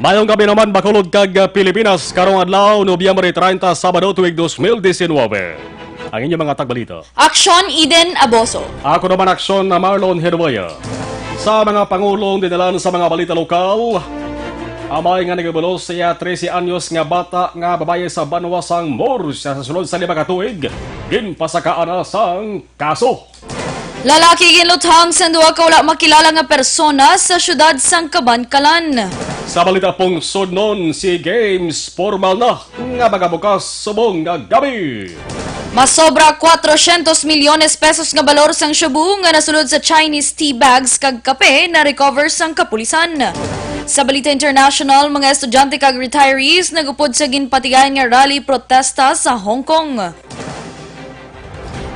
Mayong gabi naman bakulog kag Pilipinas karong adlaw Nobyembre 30 Sabado tuig 2019. Ang inyong mga tagbalita. Aksyon Eden Aboso. Ako naman Aksyon na Marlon Genovea. Sa mga pangulong dinalan sa mga balita lokal, amay nga nagabulos siya 13 anyos nga bata nga babae sa banwasang Moros sa sulod sa 5 ka tuig, ginpasakaan na sang kaso. Lalaki ginluthang sa duwa ka wala makilala nga persona sa syudad sang Kabankalan. Sa balita pong sudnon, si Games formal na nga magabukas subong nga gabi. Masobra 400 milyones pesos nga balor sang shabu nga nasulod sa Chinese tea bags kag kape na recover sang kapulisan. Sa Balita International, mga estudyante kag retirees nagupod sa ginpatigayan nga rally protesta sa Hong Kong.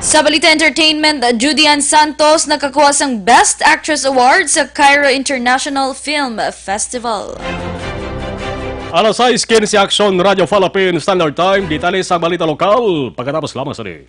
Sa Balita Entertainment, Judian Santos nakakuha sang Best Actress Award sa Cairo International Film Festival. Alas 6 si Aksyon Radio Philippine Standard Time, detalye sa balita lokal, pagkatapos lamang sa di.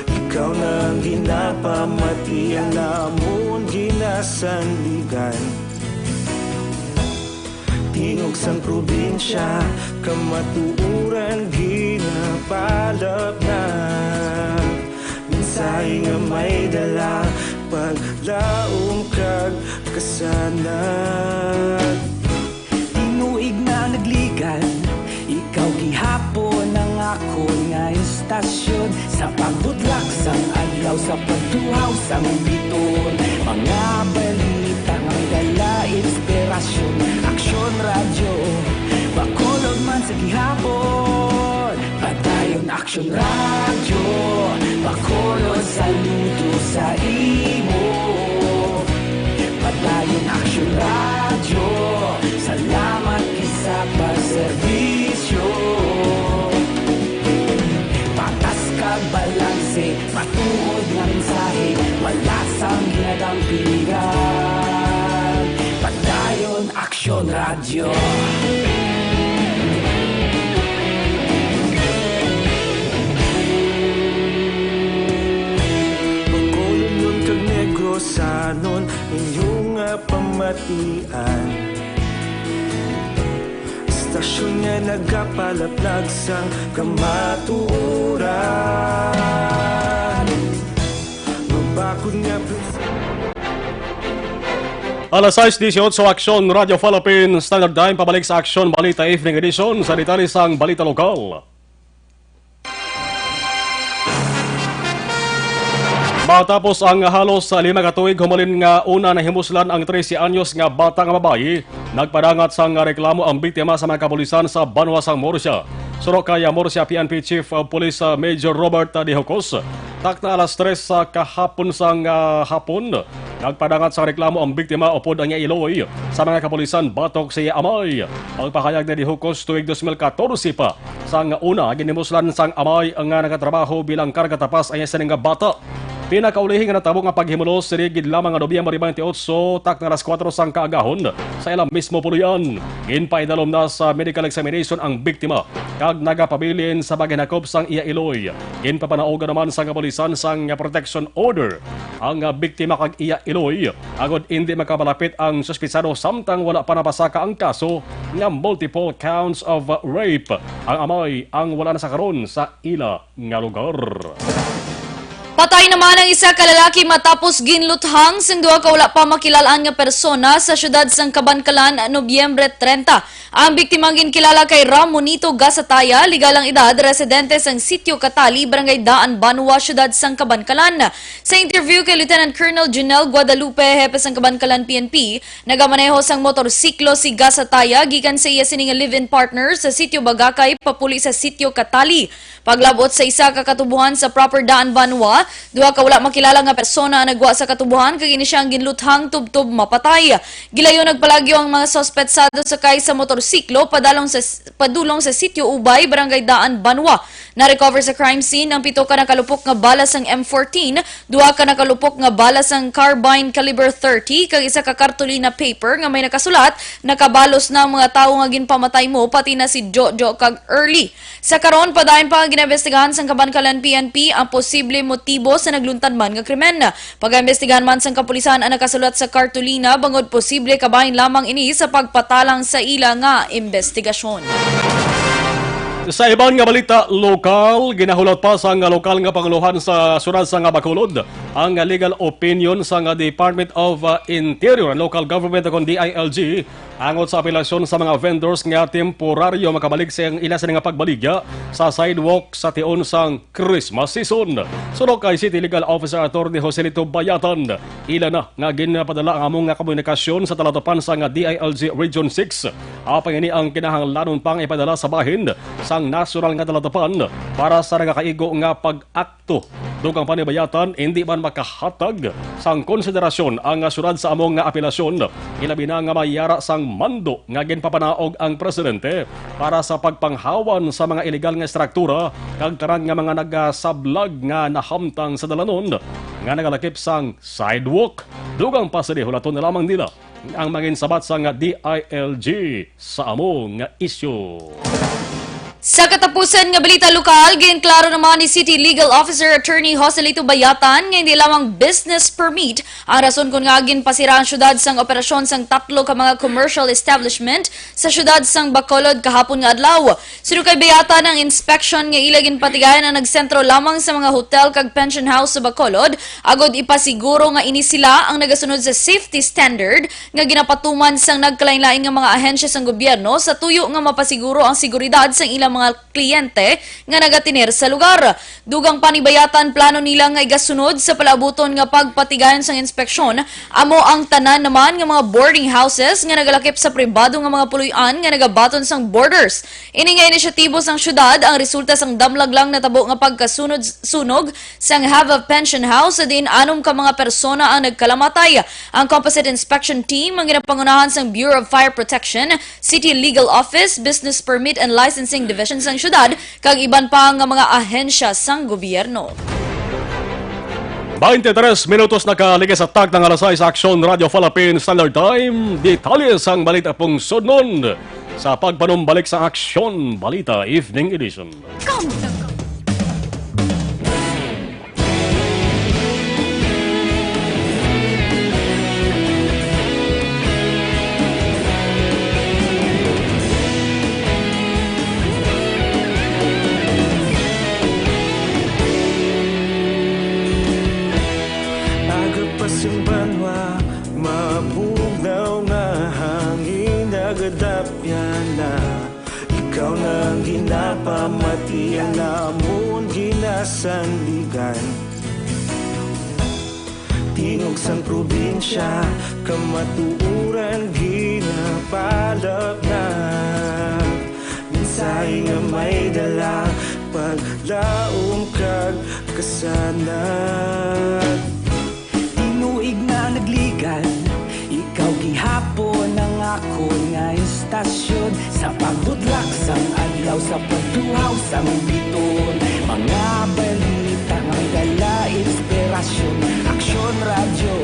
Ikaw nang ginapamati ang namon ginasandigan. Tingog sang probinsya, kamatuuran ginapalap na. Minsay nga may dala, paglaom kag kasanag. Tinuig na nagligan, ikaw gihapon ang ako nga istasyon. Sa pagbudlak sang adlaw, sa pagtuhaw sang biton. Mga balita nga may dala inspirasyon. Aksyon radyo, bakulog man sa gihapon. Padayon Aksyon radyo, bakulog saludo sa imo. Padayon Aksyon radyo, salamat isa pagserbisyo. Patas kag balanse, matuod nga mensahe, wala sang ginadampigan. Padayon Aksyon radyo. Pagkulong yun kag negosanon, inyong pamatian. Istasyon nga nagapalaplag sang kamatuuran. Mabakod nga Alas 6:18 sa Aksyon Radio Philippine Standard Time, pabalik sa Aksyon Balita Evening Edition sa detalye sang balita lokal. Matapos ang halos 5 ka tuig, humalin nga una na himuslan ang 13 anyos nga bata nga babae. Nagpadangat sang reklamo ang biktima sa mga kapulisan sa Banwasang Morsia. Suro kay Murcia PNP Chief of Police Major Robert De Hocos. Takna alas 3 sa kahapon sang hapon. Nagpadangat sa reklamo ang biktima upod ang iloy sa mga kapulisan batok sa amay. Ang pahayag ni De Hocos tuwing 2014 pa. Sang una, ginimuslan sang amay ang nakatrabaho bilang kargatapas ay sa nga bata. Pinakaulihing nga natabo nga paghimulos sirigid lamang nga Nobyembre 28 tak na alas 4 sang kaagahon sa ilang mismo puluyan. Ginpaidalom na sa medical examination ang biktima kag nagapabilin sa baginakop sang iya iloy. Ginpapanaoga naman sa kapulisan sang protection order ang biktima kag iya iloy agod hindi makabalapit ang suspisado samtang wala pa napasaka ang kaso nga multiple counts of rape. Ang amay ang wala na sa karon sa ila nga lugar. Patay naman ang isa ka lalaki matapos ginluthang sang duha ka wala pa makilalaan nga persona sa syudad sang Kabankalan Nobyembre 30. Ang biktima ginkilala kay Ramonito Gasataya, ligalang edad, residente sang Sitio Katali, Barangay Daan, Banwa, syudad sang Kabankalan. Sa interview kay Lieutenant Colonel Junel Guadalupe, hepe sang Kabankalan PNP, nagamaneho sang motorsiklo si Gasataya gikan sa iya sining live-in partner sa Sitio Bagakay papuli sa Sitio Katali. Paglabot sa isa ka katubuhan sa proper Daan, Banwa, duha ka wala makilala nga persona ang nagwa sa katubuhan kag ini siyang ginluthang tubtob mapatay. Gilayo nagpalagyo ang mga suspetsado sakay sa motorsiklo padulong sa Sitio Ubay, Barangay Daan, Banwa. Na-recover sa crime scene ang 7 ka nakalupok nga balas ng M14, 2 ka nakalupok nga balas ng carbine caliber 30 kag isa ka kartolina paper nga may nakasulat nakabalos na ang mga tawo nga ginpamatay mo pati na si Jojo kag Early. Sa karon padayon pa ang ginabestigahan sang Kabankalan PNP ang posible motibo sa nagluntad man nga krimen. Pag-imbestigahan man sang kapulisan ang nakasulat sa kartolina bangod posible kabahin lamang ini sa pagpatalang sa ila nga investigasyon. Sa ibang nga balita lokal, ginahulot pa sa nga lokal nga panguluhan sa sunod sa nga Bacolod ang legal opinion sa nga Department of Interior and Local Government o DILG angot sa apelasyon sa mga vendors nga temporaryo makabalik sa ila sa nga pagbaligya sa sidewalk sa tion sang Christmas season. Sunod kay City Legal Officer Attorney Joselito Bayatan, ila na nga ginpadala ang among nga komunikasyon sa talatopan sa nga DILG Region 6. Apang ini ang kinahanglanon pang ipadala sa bahin sang national nga talatopan para sa nagakaigo nga pag-akto. Dugang panibayatan, hindi man makahatag sang konsiderasyon ang sunod sa among nga apelasyon. Ilabi na nga mayara sang mando nga ginpapanaog ang presidente para sa pagpanghawan sa mga ilegal nga struktura kag tanan nga mga nagasablag nga nahamtang sa dalanon nga nagalakip sang sidewalk. Dugang pa sa hulaton na lamang nila ang manginsabat sa nga DILG sa among nga isyu. Sa katapusan nga balita lokal, ginklaro naman ni City Legal Officer Attorney Joselito Bayatan nga hindi lamang business permit ang rason kung nga ginpasira ang syudad sang operasyon sang 3 ka mga commercial establishment sa syudad sang Bacolod kahapon nga adlaw. Sino kay Bayatan ang inspection nga ila ginpatigayan ang nagsentro lamang sa mga hotel kag pension house sa Bacolod agod ipasiguro nga ini sila ang nagasunod sa safety standard nga ginapatuman sang nagkalain-lain nga mga ahensya sang gobyerno sa tuyo nga mapasiguro ang seguridad sang ilang mga kliyente nga nagatinir sa lugar. Dugang panibayatan plano nila nga igasunod sa palabuton nga pagpatigayon sang inspeksyon amo ang tanan naman nga mga boarding houses nga nagalakip sa pribado nga mga puloy-an nga nagabaton sang borders. Ini nga inisyatibo sang syudad ang resulta sang damlag lang natabo nga pagkasunog sang Have a Pension House sa din 6 ka mga persona ang nagkalamatay. Ang composite inspection team ang ginapangunahan sang Bureau of Fire Protection, City Legal Office, Business Permit and Licensing Division sang syudad kag iban pa nga mga ahensya sang gobyerno. 23 minutos nakaligas sa tag ng alas 6 sa Aksyon Radio Philippine Standard Time. Detalye sang balita pong sunod sa pagpanumbalik sa Aksyon Balita Evening Edition. Banwa, mabugnaw na hangin nagadapyan na ikaw nang ginapamati ang namon ginasandigan. Tingog sang probinsya, kamatuuran ginapalap na mensahe nga may dala paglaom kag kasanag. Tinuig na nagligan, ikaw gihapon ang ako nga istasyon. Sa pagbudlak sang adlaw, sa pagduhaw sang biton, mga balita nga may dala inspirasyon. Aksyon radyo,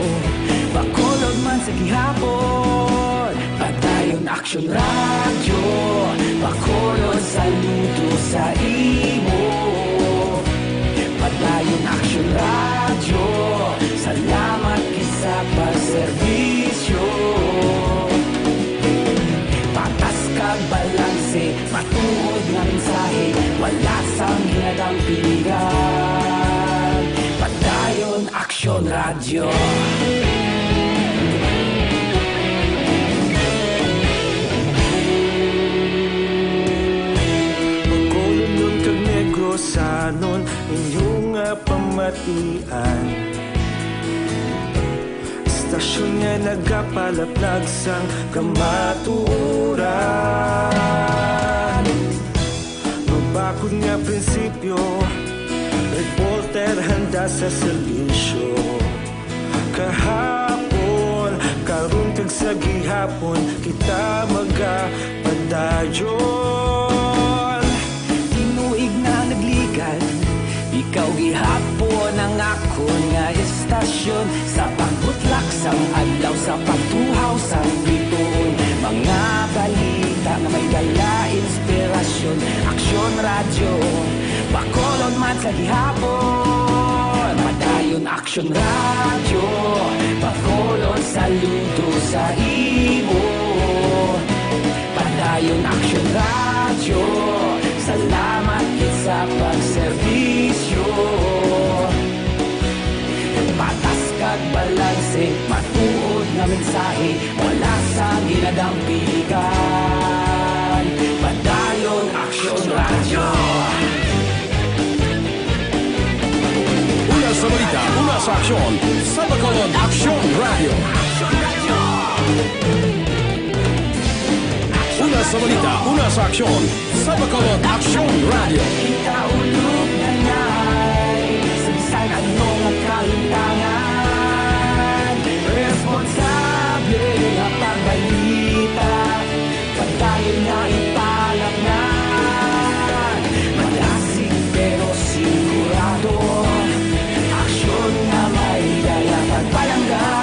bakolod man sa gihapon. Padayon Aksyon radyo, bakolod saludo sa imo. Padayon Aksyon radyo, salamat kisa pagserbisyo. Patas kag balanse, matuod nga mensahe, wala sang hinadang piligan. Padayon Aksyon radyo. Magkulong nun kag negosanon inyong pamatian. Istasyon nga nagapalaplag sang kamatuoran. Magbakod nga prinsipyo, reporter handa sa serbisyo. Kahapon, karon kag sa gihapon, kita magapadayon. Tinuig na nagligan, ikaw gihapon ang ako nga istasyon. Sa pagbutlak sang adlaw, sa pagtuhaw sang biton, mga balita na may dala inspirasyon. Aksyon radyo, bakolod man sa gihapon. Padayon Aksyon radyo, bakolod saludo sa imo. Padayon Aksyon radyo, salamat sa pagserbisyo. Patas kag balanse, matuod nga mensahe, wala sang hinadang piligan. Padayon Aksyon radyo. Una sa balita, una sa aksyon, sa bakolod Aksyon Radio. Una sa balita, una sa aksyon, sa bakolod Aksyon Radio. Ikaulog na na'y sabisan ano nga kalintangan. Responsable nga pagbalita, pagdayon nga ipalaknan. Malasig pero sigurado, aksyon nga may dala pagpalanggan.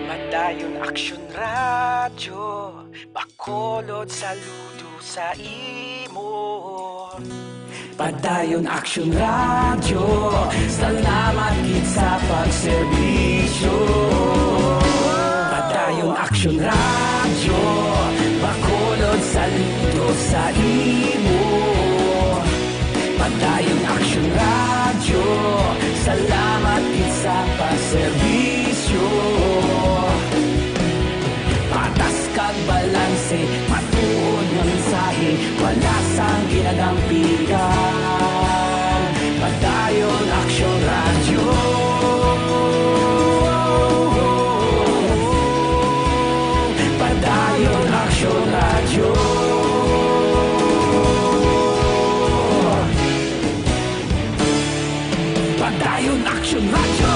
Padayon Aksyon radyo, bakolod saludo sa imo. Padayon Aksyon radyo, salamat gid sa pagserbisyo. Padayon Aksyon radyo, bakolod saludo sa imo. Padayon Aksyon radyo, salamat gid sa pagserbisyo. Patas kag balanse, matuod nga mensahe, wala sang ginadang piligan. Padayon Aksyon radyo. Padayon Aksyon radyo. Padayon Aksyon radyo.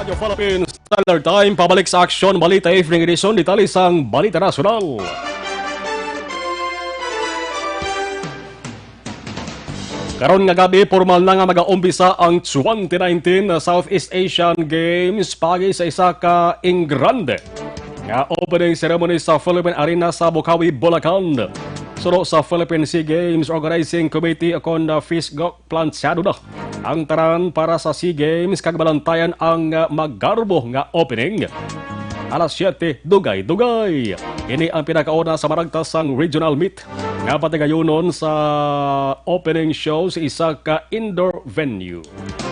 Radio Philippines Standard Time, pabalik sa Aksyon, Balita Evening Edition, detalye sang Balita Nasional. Karon nga gabi, formal na nga mag-aumpisa ang 2019 Southeast Asian Games pagi sa isa ka Ingrande nga opening ceremony sa Philippine Arena sa Bukawi, Bulacan. Suro sa Philippine Sea Games Organizing Committee akon na fisgo plansyado na ang taran para sa Sea Games kag balantayan ang magarbo nga opening. Alas 7, dugay-dugay. Ini ang pinakauna sa maragtas sang regional meet nga patigayonon sa opening show sa isa ka indoor venue.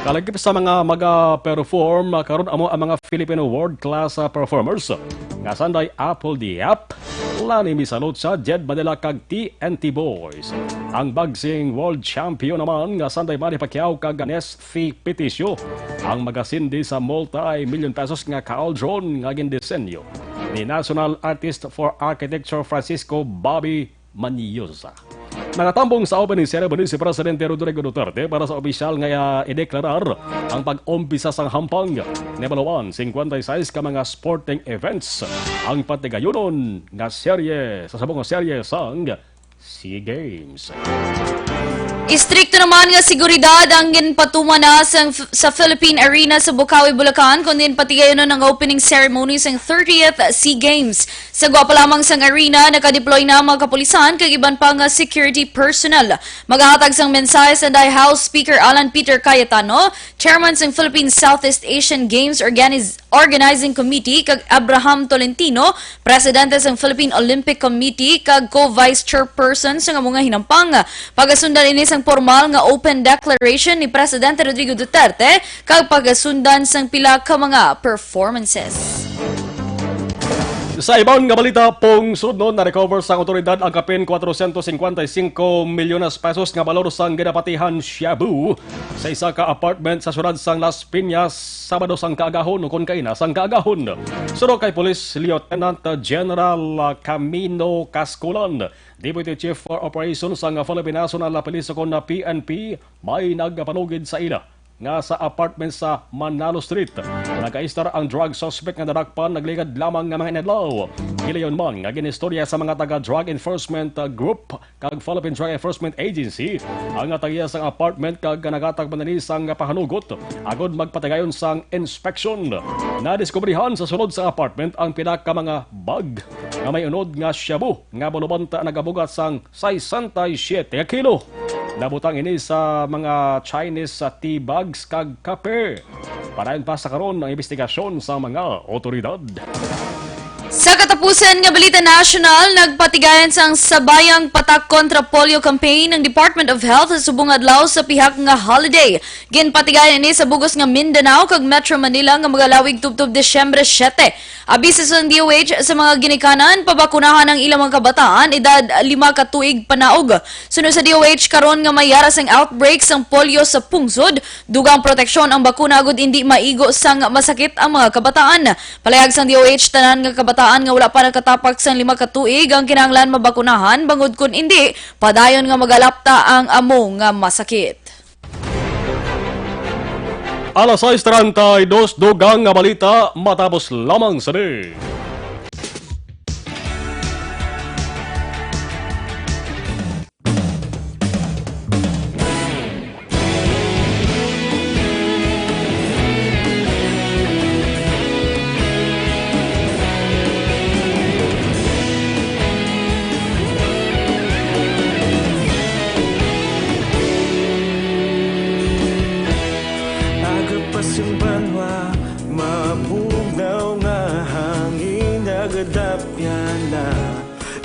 Kalagip sa mga maga-perform karon amo ang mga Filipino world-class performers nga sanday Apple Diap, Lani Misalot sa Jed Manila kag TNT Boys. Ang boxing world champion naman nga sanday Manny Pacquiao kag Ganes F. Peticio. Ang magasindi sa multi-million pesos nga cauldron nga gindisenyo ni National Artist for Architecture Francisco Bobby Maniosa. Nakatambong sa opening ceremony si Presidente Rodrigo Duterte para sa opisyal nga ideklarar ang pag-umpisa sang hampang ni Balawan 56 ka mga sporting events ang patigayonon nga serye sa sabong serye sang SEA Games. Istrikto naman nga seguridad ang ginpatuman na sa Philippine Arena sa Bukawi, Bulacan kundi patigayon ng opening ceremony sa 30th SEA Games. Sa gwapa lamang sang arena, nakadeploy na mga kapulisan kag iban pa nga security personnel. Maghahatag sang mensahe sa House Speaker Alan Peter Cayetano, Chairman sang Philippine Southeast Asian Games Organizing Committee kag Abraham Tolentino, Presidente sang Philippine Olympic Committee kag co-vice chairperson sa mga hinampang. Pagasundan ini sang formal nga open declaration ni Presidente Rodrigo Duterte kag pagasundan sang pila ka mga performances. Sa ibang nga balita, pong sudnon na recover sa otoridad ang kapin 455 milyones pesos nga balor sang ginapatihan shabu sa isa ka apartment sa syudad sang Las Piñas Sabado sang kaagahon o kon kaina sang kaagahon. Suro kay Police Lieutenant General Camino Casculan, Deputy Chief for Operations sang Philippine National Police kon na PNP, may nagpanugid sa ila nga sa apartment sa Manalo Street. Nakaistar ang drug suspect nga darakpan nagligad lamang nga mga inadlaw. Gilayon man nga ginistorya sa mga taga-drug enforcement group kag Philippine Drug Enforcement Agency ang tagiya sang apartment kag nagatag manani sang pahanugot agod magpatagayon sang inspection. Nadiskubrihan sa sulod sa apartment ang pinaka mga bag nga may unod nga shabu nga bolobanta nagabugat sang 67 kilo. Nabutang ini sa mga Chinese tea bags kag kape. Parayon pa sa karon ang investigasyon sa mga otoridad. Sa katapusan nga Balita National, nagpatigayan sang sabayang patak kontra polio campaign ng Department of Health sa subong adlaw sa pihak nga holiday. Ginpatigayan ini sa bugos nga Mindanao kag Metro Manila nga magalawig tubtob Disyembre 7. Abisa sa DOH sa mga ginikanan, pabakunahan ang ilang mga kabataan edad 5 ka tuig panaog. Sunod sa DOH karon nga mayara sang outbreak sang polio sa pungsod, dugang proteksyon ang bakuna agud hindi maigo sang masakit ang mga kabataan. Palayag sang DOH tanan nga kabataan nga wala pa nakatapak sang 5 ka tuig ang kinahanglan mabakunahan bangod kun hindi padayon nga magalapta ang amo nga masakit. Alas 6:32, dugang nga balita matapos lamang sa day. Agapasumbanwa, mapugnaw nga hangin nagadapyan na.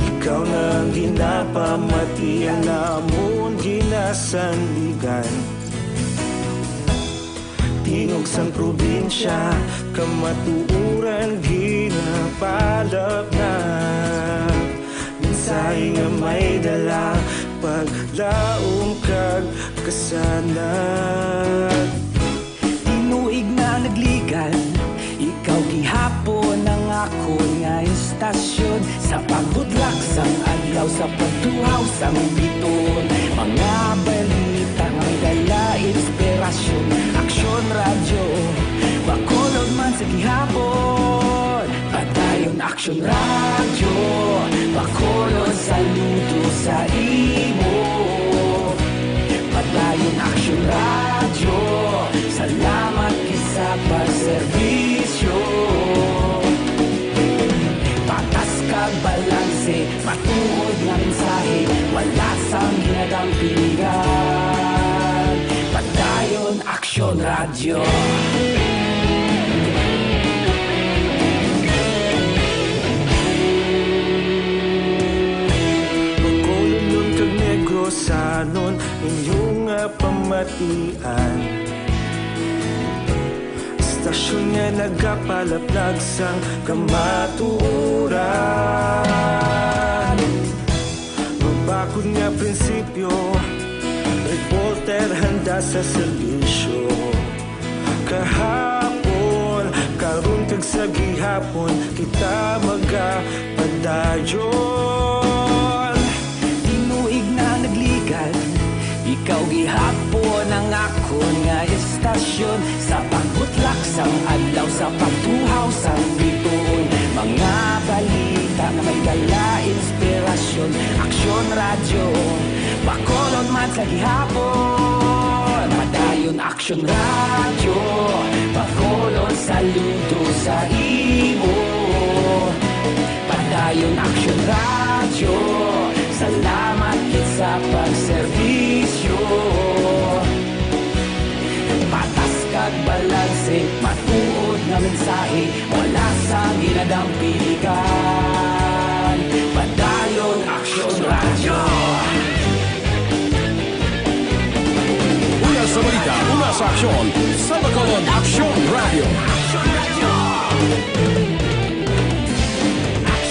Ikaw na ginapamatian namon ginasandigan. Tingog sang probinsya, kamatuuran ginapalap na. Mensahe nga may dala, paglaom kag kasanat. Tinuig na nagligan, ikaw gihapon ang ako nga istasyon. Sa pagbutlak sang adlaw, sa pagtuhaw sang biton. Mga balita nga may dala inspirasyon. Aksyon radyo, bakolod man ginadampingan. Padayon Aksyon Radyo. Pagkulong kag negosanon inyong pamatian. Stasyon nga nagapalaplag sang kamatuuran. Magbakod nga prinsipyo, reporter handa sa serbisyo. Kahapon, karon kag sa gihapon, kita magapadayon. Tinuig na nagligan, ikaw gihapon ang akon nga estasyon. Sa pagbutlak sang adlaw, sa pagtuhaw sang bituon. Mga balita na may dala inspirasyon. Aksyon Radyo, bakolon man sa gihapon. Padayon Aksyon Radyo, bakolon saludo sa imo. Padayon Aksyon Radyo, salamat kit sa pagserbisyo. Patas kag balanse, matuod nga mensahe, wala sang ginadampigan. Padayon Aksyon Radyo. Una sa balita, una sa aksyon, sa bakolod Aksyon Radio.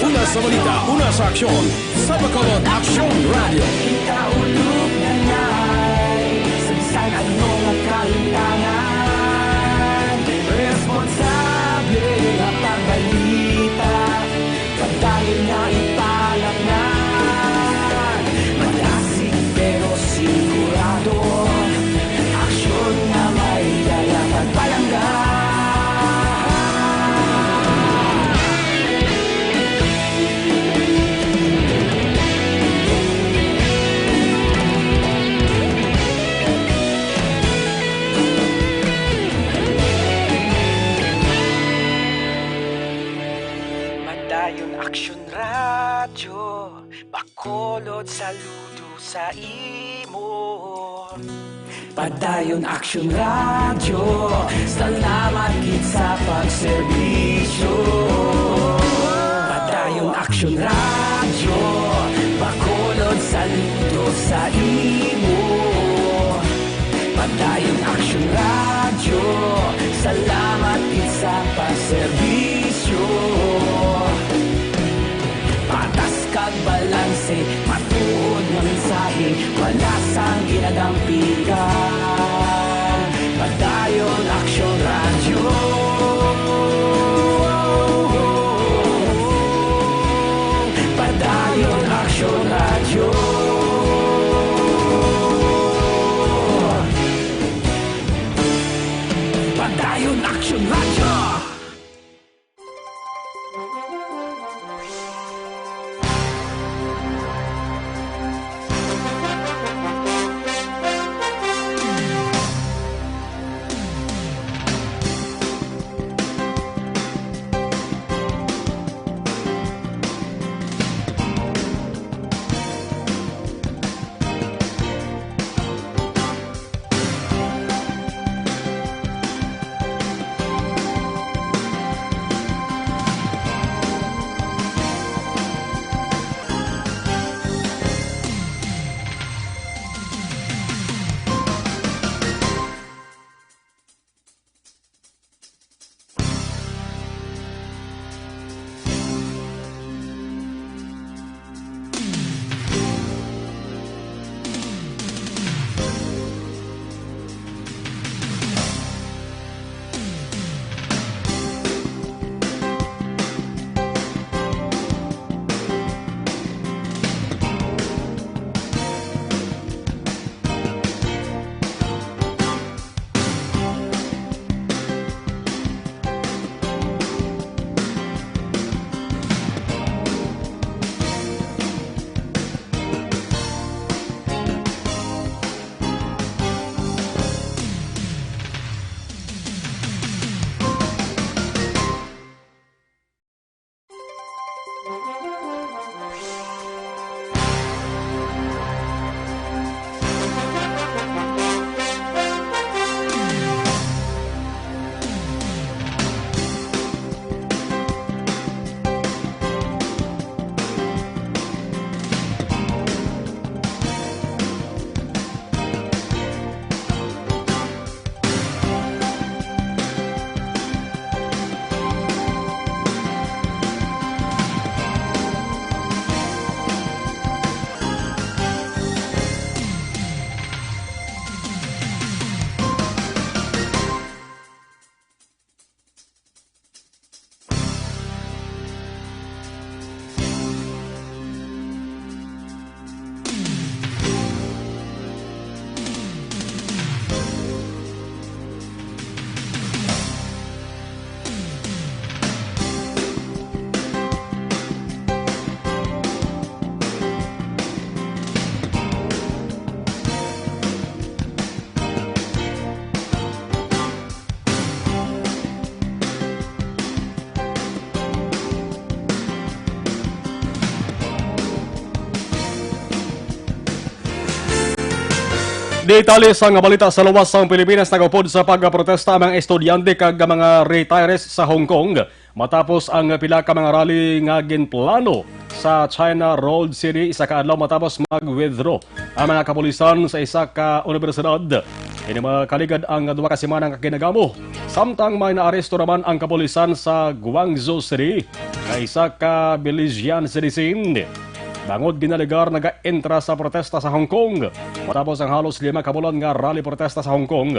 Una sa balita, una sa aksyon, sa bakolod Aksyon Radio. Kita ulog na na'y sabisan anong kalintangan. Responsable nga pagbalita, pagdayon na ipalaknan. Malasig pero sigurado, aksyon na may dala pagpalanggan. Padayon Aksyon Radyo, bakolod saludo sa imo. Padayon Aksyon Radyo, salamat kit sa pagserbisyo. Padayon Aksyon Radyo, bakolod saludo sa imo. Padayon Aksyon Radyo, salamat kit sa pagserbisyo. Patas kag balanse, matuod nga mensahe, wala sang ginadampigan. Padayon Aksyon Radyo. Padayon Aksyon Radyo. Padayon Aksyon Radyo. Detalye sa nga balita sa luwas sang Pilipinas nagupod sa pagprotesta ang mga estudyante kag mga retirees sa Hong Kong matapos ang pila ka mga rally nga ginplano sa China Road City isa ka adlaw matapos mag-withdraw ang mga kapulisan sa isa ka universidad. Ini makaligad ang 2 ka semana nga ginagamo. Samtang may naaresto naman ang kapulisan sa Guangzhou City nga isa ka Belizean citizen. Bangod ginaligar naga-entra sa protesta sa Hong Kong matapos ang halos 5 ka bulan nga rally protesta sa Hong Kong.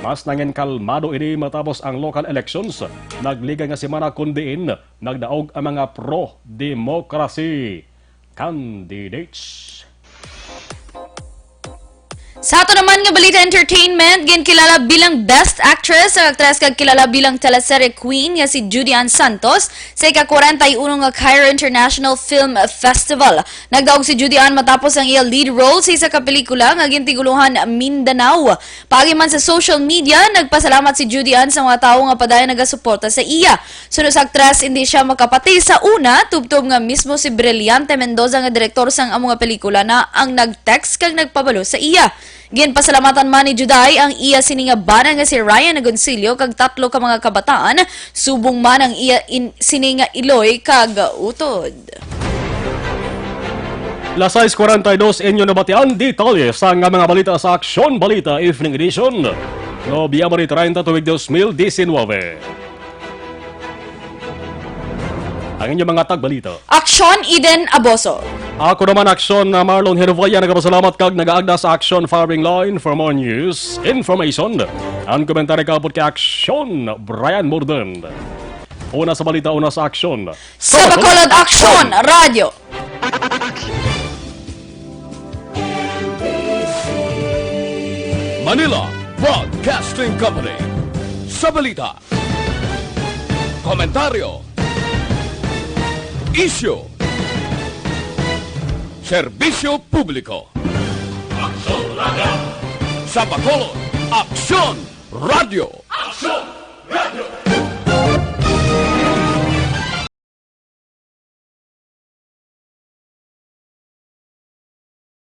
Mas nangin kalmado ini matapos ang local elections. Nagliga nga semana kundiin nagdaog ang mga pro-democracy candidates. Sa ato naman nga balita entertainment, ginkilala bilang Best Actress ang aktres kag kilala bilang teleserye queen nga si Judy Ann Santos sa ika-41 nga Cairo International Film Festival. Nagdaog si Judy Ann matapos ang iya lead role sa isa ka pelikula nga gintiguluhan Mindanao. Pagi man sa social media, nagpasalamat si Judy Ann sa mga tawo nga padayon nagasuporta sa iya. Suno sa aktres, hindi siya makapati sa una, tubtob nga mismo si Brillante Mendoza nga direktor sang among nga pelikula na ang nag-text kag nagpabalo sa iya. Ginpasalamatan man ni Juday ang iya sininga bana nga si Ryan Agoncillo kag 3 ka mga kabataan, subong man ang iya sininga Iloy kag utod. Las 6:42 inyo nabatian detalye sa nga mga balita sa Aksyon Balita Evening Edition. Nobyembre 30 tuwig 2019. Ang inyong mga tagbalita. Aksyon Eden Aboso. Ako naman Aksyon na Marlon Genovea nagpasalamat kag nagaagda sa Aksyon Firing Line for more news, information. Ang komentary kapot kay Aksyon Brian Morden. Una sa balita, una sa Aksyon. Sa Bacolod Aksyon Radio. Manila Broadcasting Company. Sa balita. Komentaryo. Issue. Serbisyo publiko. Aksyon Radio. Sa Bacolod, Aksyon Radio. Aksyon